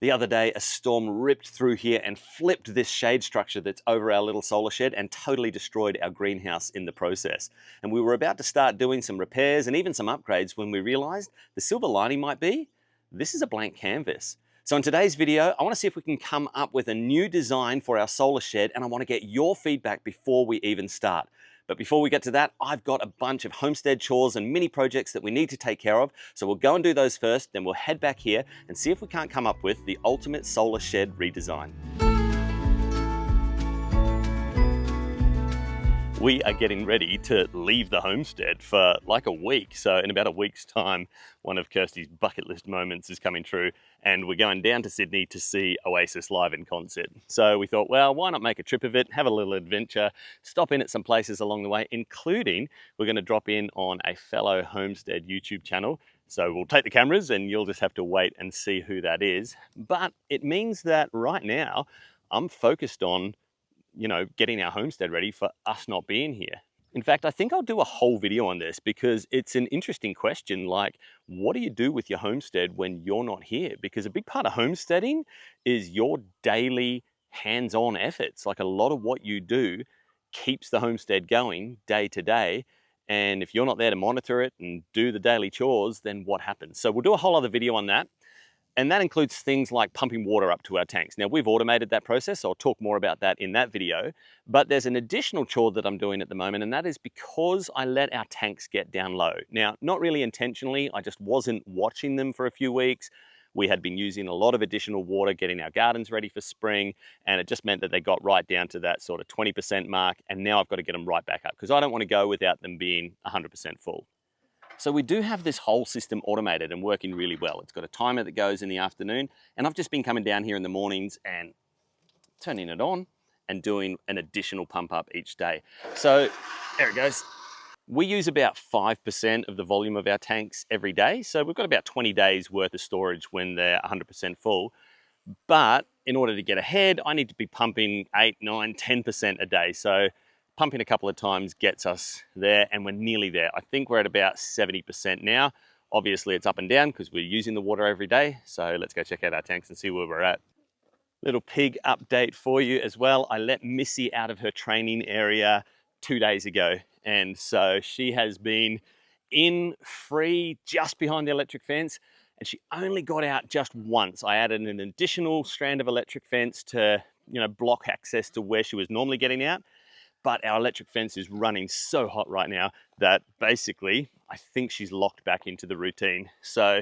The other day, a storm ripped through here and flipped this shade structure that's over our little solar shed and totally destroyed our greenhouse in the process. And we were about to start doing some repairs and even some upgrades when we realized the silver lining might be, this is a blank canvas. So in today's video, I want to see if we can come up with a new design for our solar shed, and I want to get your feedback before we even start. But before we get to that, I've got a bunch of homestead chores and mini projects that we need to take care of. So we'll go and do those first, then we'll head back here and see if we can't come up with the ultimate solar shed redesign. We are getting ready to leave the homestead for like a week. So in about a week's time, one of Kirsty's bucket list moments is coming true, and we're going down to Sydney to see Oasis live in concert. So we thought, well, why not make a trip of it, have a little adventure, stop in at some places along the way, including we're going to drop in on a fellow Homestead YouTube channel. So we'll take the cameras and you'll just have to wait and see who that is. But it means that right now I'm focused on getting our homestead ready for us not being here. In fact, I think I'll do a whole video on this because it's an interesting question, like, what do you do with your homestead when you're not here? Because a big part of homesteading is your daily hands-on efforts. Like, a lot of what you do keeps the homestead going day to day. And if you're not there to monitor it and do the daily chores, then what happens? So we'll do a whole other video on that. And that includes things like pumping water up to our tanks. Now, we've automated that process, so I'll talk more about that in that video. But there's an additional chore that I'm doing at the moment, and that is because I let our tanks get down low. Now, not really intentionally, I just wasn't watching them for a few weeks. We had been using a lot of additional water, getting our gardens ready for spring, and it just meant that they got right down to that sort of 20% mark, and now I've got to get them right back up, because I don't want to go without them being 100% full. So we do have this whole system automated and working really well. It's got a timer that goes in the afternoon, and I've just been coming down here in the mornings and turning it on and doing an additional pump up each day. So there it goes. We use about 5% of the volume of our tanks every day. So we've got about 20 days worth of storage when they're 100% full. But in order to get ahead, I need to be pumping 8, 9, 10% a day. So pumping a couple of times gets us there, and we're nearly there. I think we're at about 70% now. Obviously it's up and down because we're using the water every day. So let's go check out our tanks and see where we're at. Little pig update for you as well. I let Missy out of her training area 2 days ago. And so she has been in free just behind the electric fence, and she only got out just once. I added an additional strand of electric fence to, block access to where she was normally getting out. But our electric fence is running so hot right now that basically I think she's locked back into the routine. So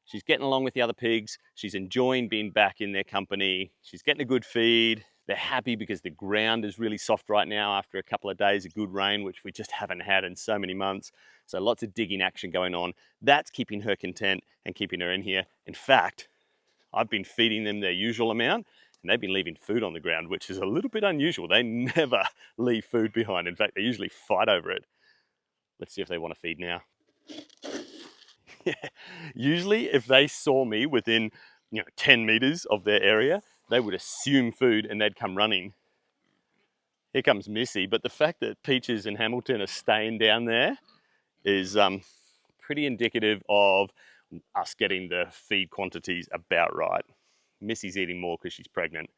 she's getting along with the other pigs. She's enjoying being back in their company. She's getting a good feed. They're happy because the ground is really soft right now after a couple of days of good rain, which we just haven't had in so many months. So lots of digging action going on. That's keeping her content and keeping her in here. In fact, I've been feeding them their usual amount, and they've been leaving food on the ground, which is a little bit unusual. They never leave food behind. In fact, they usually fight over it. Let's see if they want to feed now. Yeah. Usually, if they saw me within 10 meters of their area, they would assume food and they'd come running. Here comes Missy, but the fact that Peaches and Hamilton are staying down there is pretty indicative of us getting the feed quantities about right. Missy's eating more because she's pregnant,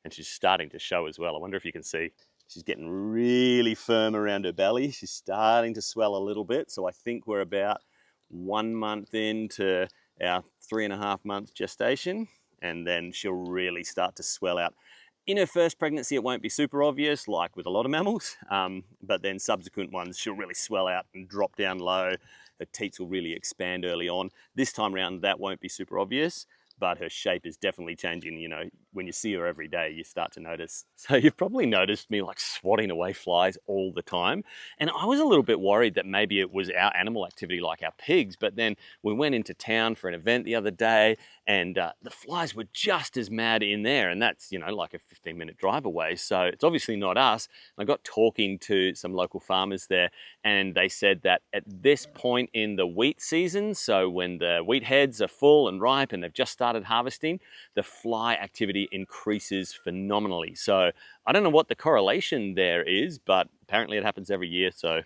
and she's starting to show as well. I wonder if you can see. She's getting really firm around her belly. She's starting to swell a little bit. So I think we're about 1 month into our 3.5 month gestation, and then she'll really start to swell out. In her first pregnancy, it won't be super obvious, like with a lot of mammals, but then subsequent ones, she'll really swell out and drop down low. Her teats will really expand early on. This time around, that won't be super obvious, but her shape is definitely changing. When you see her every day, you start to notice. So you've probably noticed me like swatting away flies all the time. And I was a little bit worried that maybe it was our animal activity like our pigs, but then we went into town for an event the other day, and the flies were just as mad in there, and that's like a 15-minute drive away, so it's obviously not us. I got talking to some local farmers there, and they said that at this point in the wheat season, so when the wheat heads are full and ripe and they've just started harvesting, the fly activity increases phenomenally. So I don't know what the correlation there is, but apparently it happens every year, so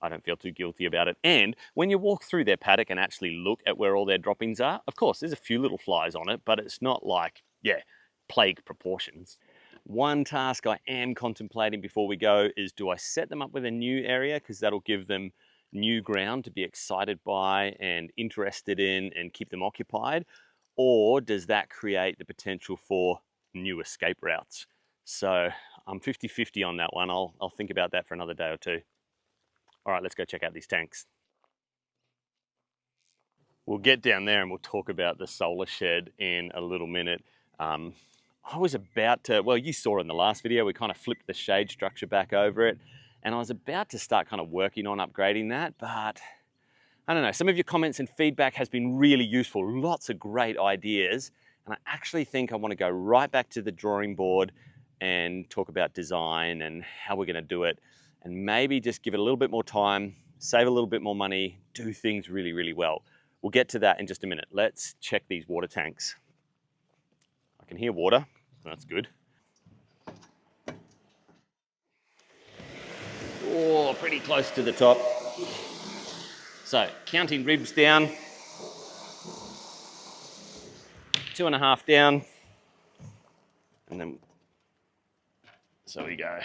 I don't feel too guilty about it. And when you walk through their paddock and actually look at where all their droppings are, of course, there's a few little flies on it, but it's not like, yeah, plague proportions. One task I am contemplating before we go is, do I set them up with a new area? Because that'll give them new ground to be excited by and interested in and keep them occupied. Or does that create the potential for new escape routes? So I'm 50-50 on that one. I'll think about that for another day or two. All right, let's go check out these tanks. We'll get down there and we'll talk about the solar shed in a little minute. I was about to, well, you saw in the last video, we kind of flipped the shade structure back over it, and I was about to start kind of working on upgrading that, but I don't know, some of your comments and feedback has been really useful, lots of great ideas, and I actually think I want to go right back to the drawing board and talk about design and how we're going to do it, and maybe just give it a little bit more time, save a little bit more money, do things really, really well. We'll get to that in just a minute. Let's check these water tanks. I can hear water, that's good. Oh, pretty close to the top. So, counting ribs down, 2.5 down, and then, so we go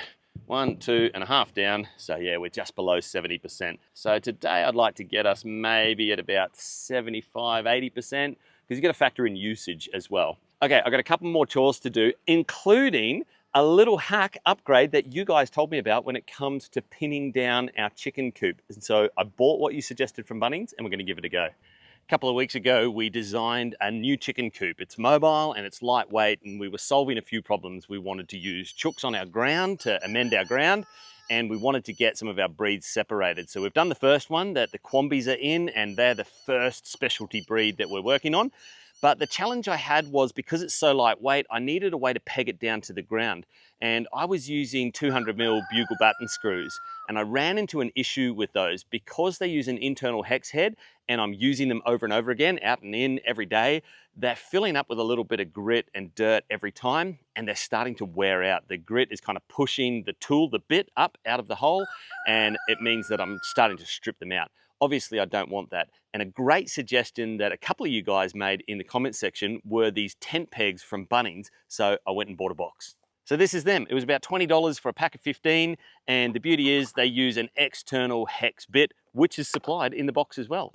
1, 2.5 down. So yeah, we're just below 70%. So today I'd like to get us maybe at about 75, 80%, because you've got to factor in usage as well. Okay, I've got a couple more chores to do, including a little hack upgrade that you guys told me about when it comes to pinning down our chicken coop. And so I bought what you suggested from Bunnings and we're going to give it a go. A couple of weeks ago, we designed a new chicken coop. It's mobile and it's lightweight, and we were solving a few problems. We wanted to use chooks on our ground to amend our ground, and we wanted to get some of our breeds separated. So we've done the first one that the Quambies are in, and they're the first specialty breed that we're working on. But the challenge I had was, because it's so lightweight, I needed a way to peg it down to the ground. And I was using 200mm bugle batten screws. And I ran into an issue with those because they use an internal hex head and I'm using them over and over again, out and in every day. They're filling up with a little bit of grit and dirt every time, and they're starting to wear out. The grit is kind of pushing the tool, the bit, up out of the hole, and it means that I'm starting to strip them out. Obviously, I don't want that. And a great suggestion that a couple of you guys made in the comment section were these tent pegs from Bunnings. So I went and bought a box. So this is them. It was about $20 for a pack of 15. And the beauty is they use an external hex bit, which is supplied in the box as well.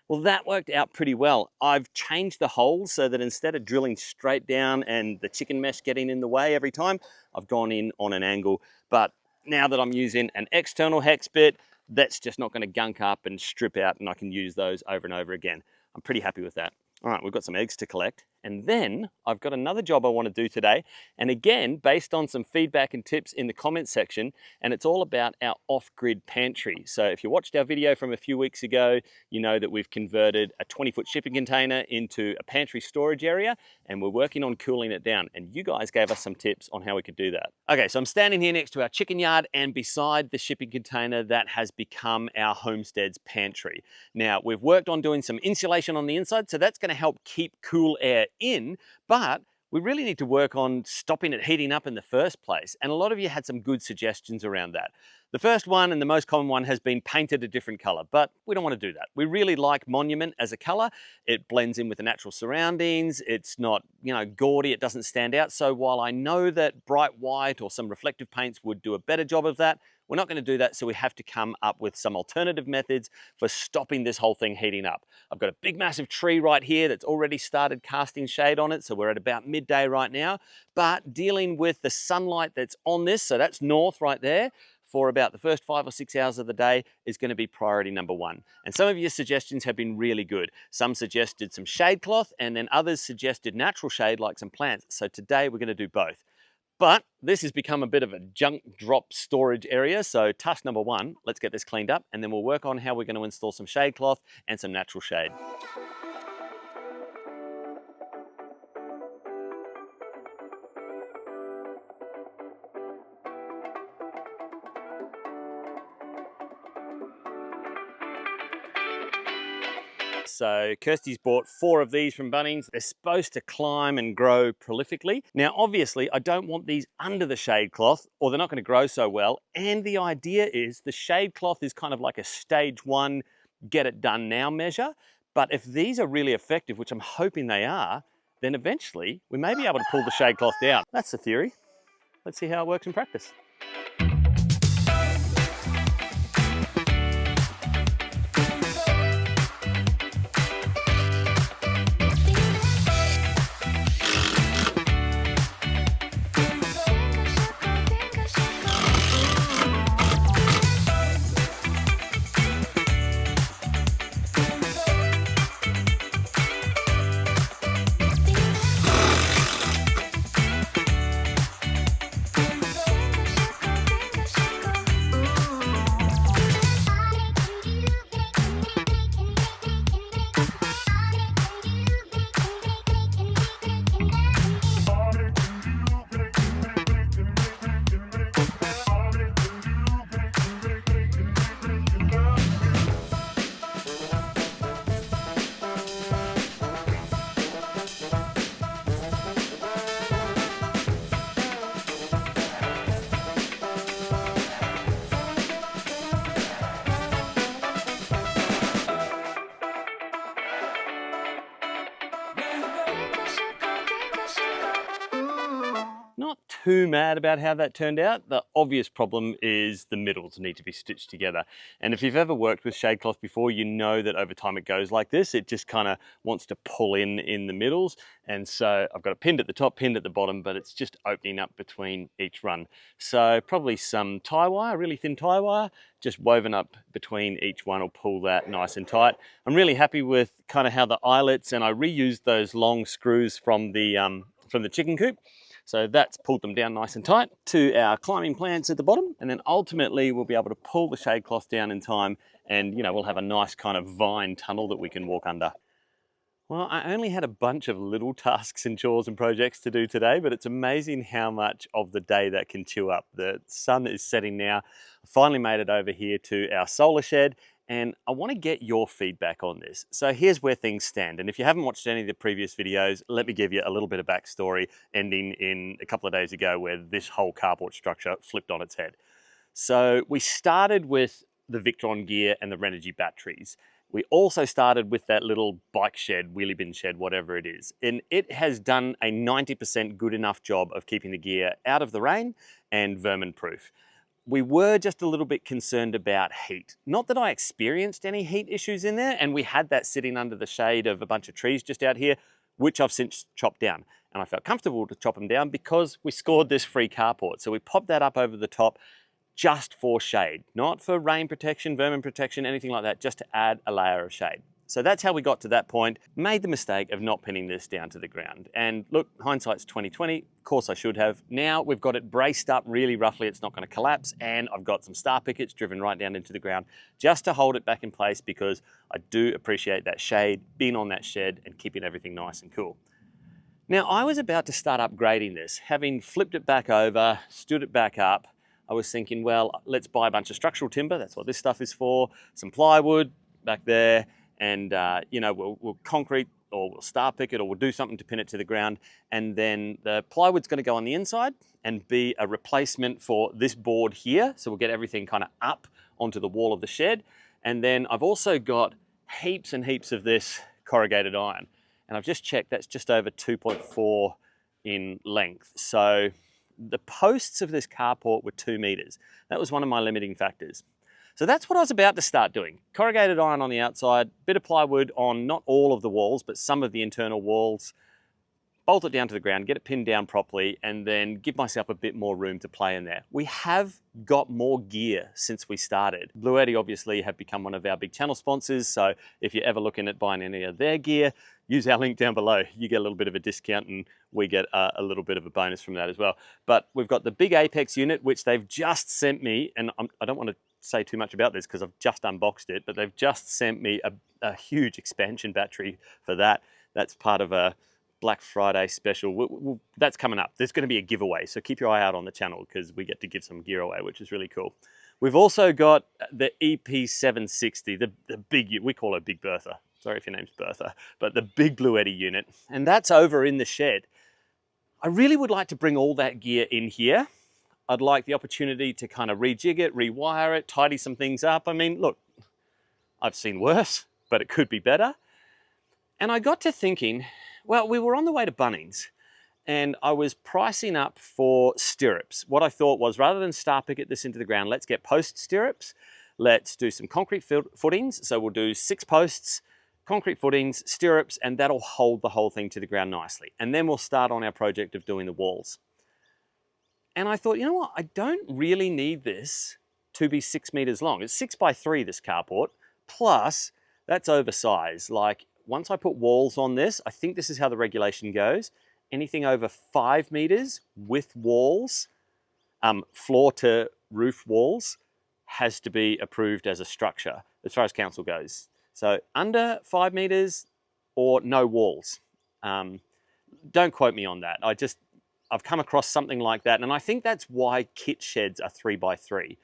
Well, that worked out pretty well. I've changed the holes so that instead of drilling straight down and the chicken mesh getting in the way every time, I've gone in on an angle. But now that I'm using an external hex bit, that's just not going to gunk up and strip out, and I can use those over and over again. I'm pretty happy with that. All right, we've got some eggs to collect. And then I've got another job I want to do today. And again, based on some feedback and tips in the comment section, and it's all about our off-grid pantry. So if you watched our video from a few weeks ago, you know that we've converted a 20-foot shipping container into a pantry storage area, and we're working on cooling it down. And you guys gave us some tips on how we could do that. Okay, so I'm standing here next to our chicken yard, and beside the shipping container that has become our Homestead's pantry. Now, we've worked on doing some insulation on the inside, so that's going to help keep cool air in, but we really need to work on stopping it heating up in the first place. And a lot of you had some good suggestions around that. The first one and the most common one has been painted a different color, but we don't want to do that. We really like Monument as a color. It blends in with the natural surroundings. It's not, gaudy. It doesn't stand out. So while I know that bright white or some reflective paints would do a better job of that, we're not going to do that, so we have to come up with some alternative methods for stopping this whole thing heating up. I've got a big massive tree right here that's already started casting shade on it, so we're at about midday right now. But dealing with the sunlight that's on this, so that's north right there, for about the first 5 or 6 hours of the day is going to be priority number one. And some of your suggestions have been really good. Some suggested some shade cloth, and then others suggested natural shade like some plants. So today we're going to do both. But this has become a bit of a junk drop storage area. So task number one, let's get this cleaned up, and then we'll work on how we're going to install some shade cloth and some natural shade. So Kirsty's bought 4 of these from Bunnings. They're supposed to climb and grow prolifically. Now, obviously, I don't want these under the shade cloth or they're not going to grow so well. And the idea is the shade cloth is kind of like a stage 1, get it done now measure. But if these are really effective, which I'm hoping they are, then eventually we may be able to pull the shade cloth down. That's the theory. Let's see how it works in practice. Not too mad about how that turned out. The obvious problem is the middles need to be stitched together. And if you've ever worked with shade cloth before, you know that over time it goes like this. It just kind of wants to pull in the middles. And so I've got it pinned at the top, pinned at the bottom, but it's just opening up between each run. So probably some tie wire, really thin tie wire, just woven up between each one will pull that nice and tight. I'm really happy with kind of how the eyelets, and I reused those long screws from the chicken coop. So that's pulled them down nice and tight to our climbing plants at the bottom. And then ultimately we'll be able to pull the shade cloth down in time and, you know, we'll have a nice kind of vine tunnel that we can walk under. Well, I only had a bunch of little tasks and chores and projects to do today, but it's amazing how much of the day that can chew up. The sun is setting now. I finally made it over here to our solar shed, and I want to get your feedback on this. So here's where things stand. And if you haven't watched any of the previous videos, let me give you a little bit of backstory ending in a couple of days ago where this whole carport structure flipped on its head. So we started with the Victron gear and the Renogy batteries. We also started with that little bike shed, wheelie bin shed, whatever it is. And it has done a 90% good enough job of keeping the gear out of the rain and vermin proof. We were just a little bit concerned about heat. Not that I experienced any heat issues in there, and we had that sitting under the shade of a bunch of trees just out here, which I've since chopped down. And I felt comfortable to chop them down because we scored this free carport. So we popped that up over the top just for shade, not for rain protection, vermin protection, anything like that, just to add a layer of shade. So that's how we got to that point. Made the mistake of not pinning this down to the ground. And look, hindsight's 20/20. Of course I should have. Now we've got it braced up really roughly. It's not going to collapse. And I've got some star pickets driven right down into the ground just to hold it back in place because I do appreciate that shade, being on that shed and keeping everything nice and cool. Now I was about to start upgrading this. Having flipped it back over, stood it back up, I was thinking, well, let's buy a bunch of structural timber. That's what this stuff is for. Some plywood back there. And, you know, we'll concrete or we'll star pick it or we'll do something to pin it to the ground. And then the plywood's going to go on the inside and be a replacement for this board here. So we'll get everything kind of up onto the wall of the shed. And then I've also got heaps and heaps of this corrugated iron. And I've just checked, that's just over 2.4 in length. So the posts of this carport were 2 meters. That was one of my limiting factors. So that's what I was about to start doing. Corrugated iron on the outside, bit of plywood on not all of the walls, but some of the internal walls, bolt it down to the ground, get it pinned down properly, and then give myself a bit more room to play in there. We have got more gear since we started. Blue Eddy obviously have become one of our big channel sponsors, so if you're ever looking at buying any of their gear, use our link down below. You get a little bit of a discount and we get a little bit of a bonus from that as well. But we've got the big Apex unit, which they've just sent me, and I don't want to say too much about this because I've just unboxed it, but they've just sent me a huge expansion battery for that. That's part of a Black Friday special. That's coming up. There's going to be a giveaway, so keep your eye out on the channel because we get to give some gear away, which is really cool. We've also got the EP760, the big, we call it Big Bertha. sorry if your name's Bertha, but the big Blue Eddy unit, and that's over in the shed. I really would like to bring all that gear in here. I'd like the opportunity to kind of rejig it, rewire it, tidy some things up. I mean, look, I've seen worse, but it could be better. And I got to thinking, well, we were on the way to Bunnings and I was pricing up for stirrups. What I thought was, rather than star picket this into the ground, let's get post stirrups. Let's do some concrete footings. So we'll do 6 posts, concrete footings, stirrups, and that'll hold the whole thing to the ground nicely. And then we'll start on our project of doing the walls. And I thought, you know what? I don't really need this to be 6 meters long. It's 6 by 3, this carport, plus that's oversized. Like, once I put walls on this, I think this is how the regulation goes. Anything over 5 meters with walls, floor to roof walls, has to be approved as a structure as far as council goes. So under 5 meters or no walls. Don't quote me on that. I've come across something like that, and I think that's why kit sheds are 3 by 3.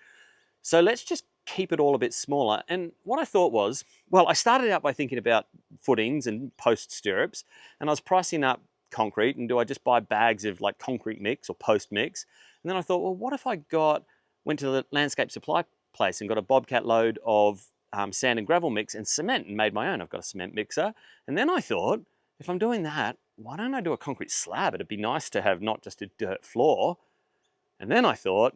So let's just keep it all a bit smaller. And what I thought was, well, I started out by thinking about footings and post stirrups, and I was pricing up concrete, and do I just buy bags of like concrete mix or post mix? And then I thought, well, what if I went to the landscape supply place and got a bobcat load of sand and gravel mix and cement and made my own. I've got a cement mixer. And then I thought, if I'm doing that, why don't I do a concrete slab? It'd be nice to have not just a dirt floor. And then I thought,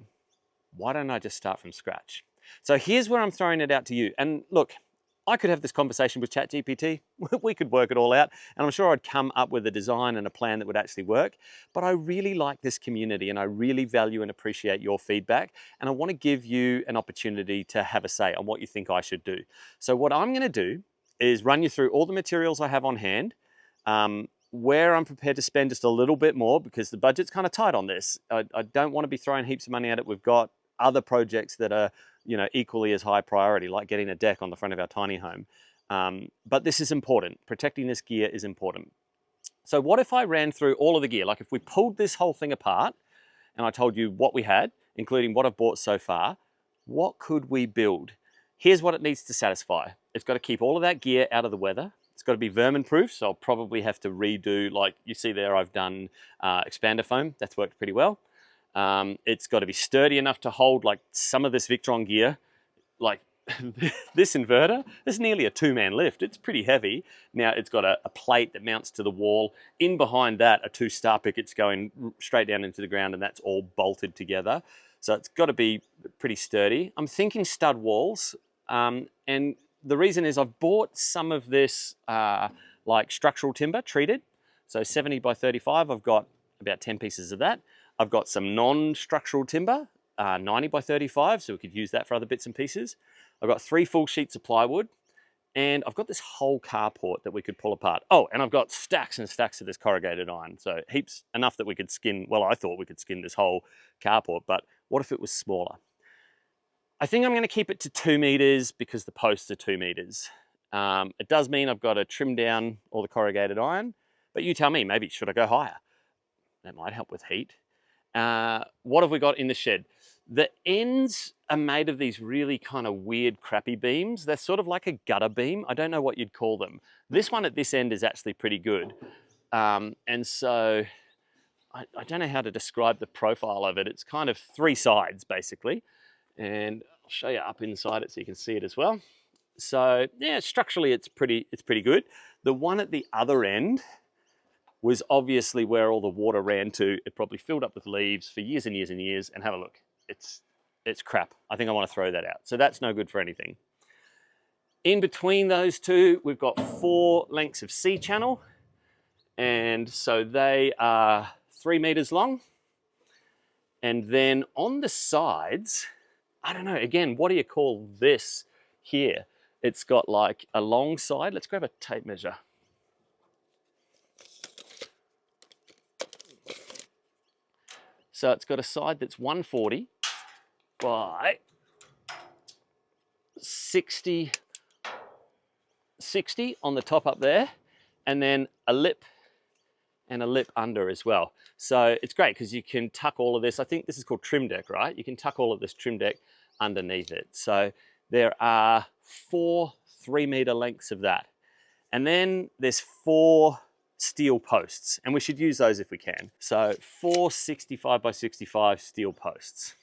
why don't I just start from scratch? So here's where I'm throwing it out to you. And look, I could have this conversation with ChatGPT. We could work it all out. And I'm sure I'd come up with a design and a plan that would actually work. But I really like this community and I really value and appreciate your feedback. And I want to give you an opportunity to have a say on what you think I should do. So what I'm going to do is run you through all the materials I have on hand, where I'm prepared to spend just a little bit more because the budget's kind of tight on this. I don't want to be throwing heaps of money at it. We've got other projects that are, equally as high priority, like getting a deck on the front of our tiny home. But this is important. Protecting this gear is important. So what if I ran through all of the gear? Like if we pulled this whole thing apart and I told you what we had, including what I've bought so far, what could we build? Here's what it needs to satisfy. It's got to keep all of that gear out of the weather. It's got to be vermin proof, so I'll probably have to redo, like you see there, I've done expander foam. That's worked pretty well. It's got to be sturdy enough to hold like some of this Victron gear, like this inverter. This is nearly a 2-man lift. It's pretty heavy. Now it's got a plate that mounts to the wall. In behind that are 2 star pickets going straight down into the ground, and that's all bolted together. So it's got to be pretty sturdy. I'm thinking stud walls, and the reason is I've bought some of this like structural timber treated. So 70 by 35, I've got about 10 pieces of that. I've got some non-structural timber, 90 by 35, so we could use that for other bits and pieces. I've got 3 full sheets of plywood, and I've got this whole carport that we could pull apart. Oh, and I've got stacks and stacks of this corrugated iron, so heaps, enough that we could skin, well, I thought we could skin this whole carport, but what if it was smaller? I think I'm going to keep it to 2 meters because the posts are 2 meters. It does mean I've got to trim down all the corrugated iron, but you tell me, maybe should I go higher? That might help with heat. What have we got in the shed? The ends are made of these really kind of weird, crappy beams. They're sort of like a gutter beam. I don't know what you'd call them. This one at this end is actually pretty good. And so I don't know how to describe the profile of it. It's kind of 3 sides, basically. And I'll show you up inside it so you can see it as well. So yeah, structurally it's pretty good. The one at the other end was obviously where all the water ran to. It probably filled up with leaves for years and years and years, and have a look. It's crap. I think I want to throw that out. So that's no good for anything. In between those two, we've got 4 lengths of C-channel, and so they are 3 meters long. And then on the sides, I don't know, again, what do you call this here? It's got like a long side. Let's grab a tape measure. So it's got a side that's 140 by 60 on the top up there, and then a lip and a lip under as well. So it's great because you can tuck all of this. I think this is called trim deck, right? You can tuck all of this trim deck underneath it. So there are 4 3-meter lengths of that. And then there's 4 steel posts, and we should use those if we can. So 4 65 by 65 steel posts.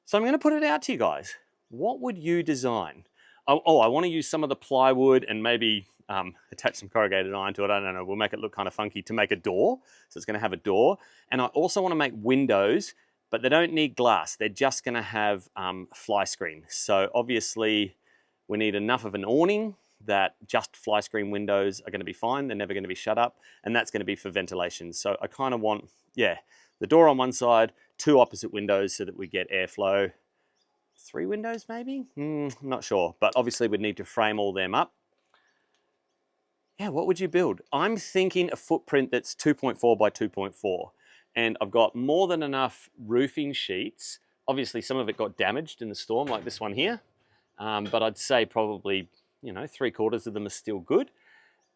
So I'm going to put it out to you guys. What would you design? Oh, I want to use some of the plywood and maybe attach some corrugated iron to it. I don't know, we'll make it look kind of funky to make a door. So it's going to have a door. And I also want to make windows, but they don't need glass. They're just going to have fly screen. So obviously we need enough of an awning that just fly screen windows are going to be fine. They're never going to be shut up, and that's going to be for ventilation. So I kind of want, yeah, the door on one side, 2 opposite windows so that we get airflow. 3 windows maybe? I'm not sure, but obviously we'd need to frame all them up. Yeah, what would you build? I'm thinking a footprint that's 2.4 by 2.4, and I've got more than enough roofing sheets. Obviously some of it got damaged in the storm, like this one here, but I'd say probably, you know, 3/4 of them are still good.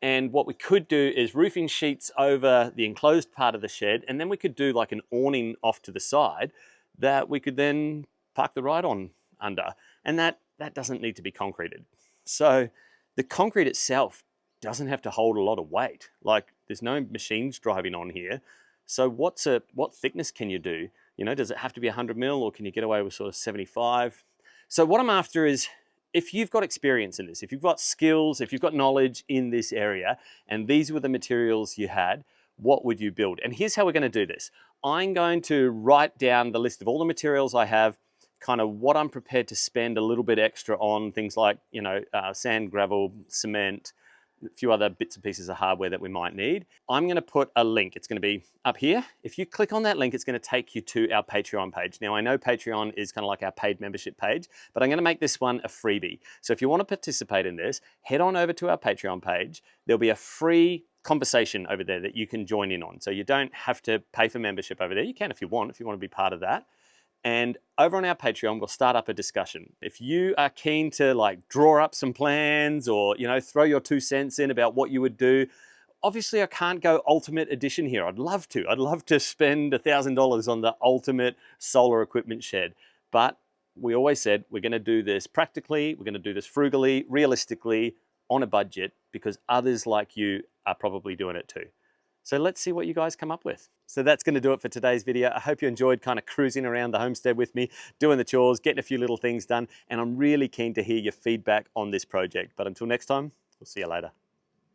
And what we could do is roofing sheets over the enclosed part of the shed, and then we could do like an awning off to the side that we could then park the ride on under. And that doesn't need to be concreted. So the concrete itself doesn't have to hold a lot of weight. Like there's no machines driving on here. So what thickness can you do? You know, does it have to be 100 mil, or can you get away with sort of 75? So what I'm after is, if you've got experience in this, if you've got skills, if you've got knowledge in this area, and these were the materials you had, what would you build? And here's how we're going to do this. I'm going to write down the list of all the materials I have, kind of what I'm prepared to spend a little bit extra on, things like, you know, sand, gravel, cement, a few other bits and pieces of hardware that we might need. I'm going to put a link. It's going to be up here. If you click on that link, it's going to take you to our Patreon page. Now, I know Patreon is kind of like our paid membership page, but I'm going to make this one a freebie. So if you want to participate in this, head on over to our Patreon page. There'll be a free conversation over there that you can join in on. So you don't have to pay for membership over there. You can if you want to be part of that. And over on our Patreon, we'll start up a discussion. If you are keen to like draw up some plans, or, you know, throw your 2 cents in about what you would do. Obviously I can't go ultimate edition here. I'd love to spend $1,000 on the ultimate solar equipment shed. But we always said we're going to do this practically. We're going to do this frugally, realistically, on a budget, because others like you are probably doing it too. So let's see what you guys come up with. So that's going to do it for today's video. I hope you enjoyed kind of cruising around the homestead with me, doing the chores, getting a few little things done, and I'm really keen to hear your feedback on this project. But until next time, we'll see you later.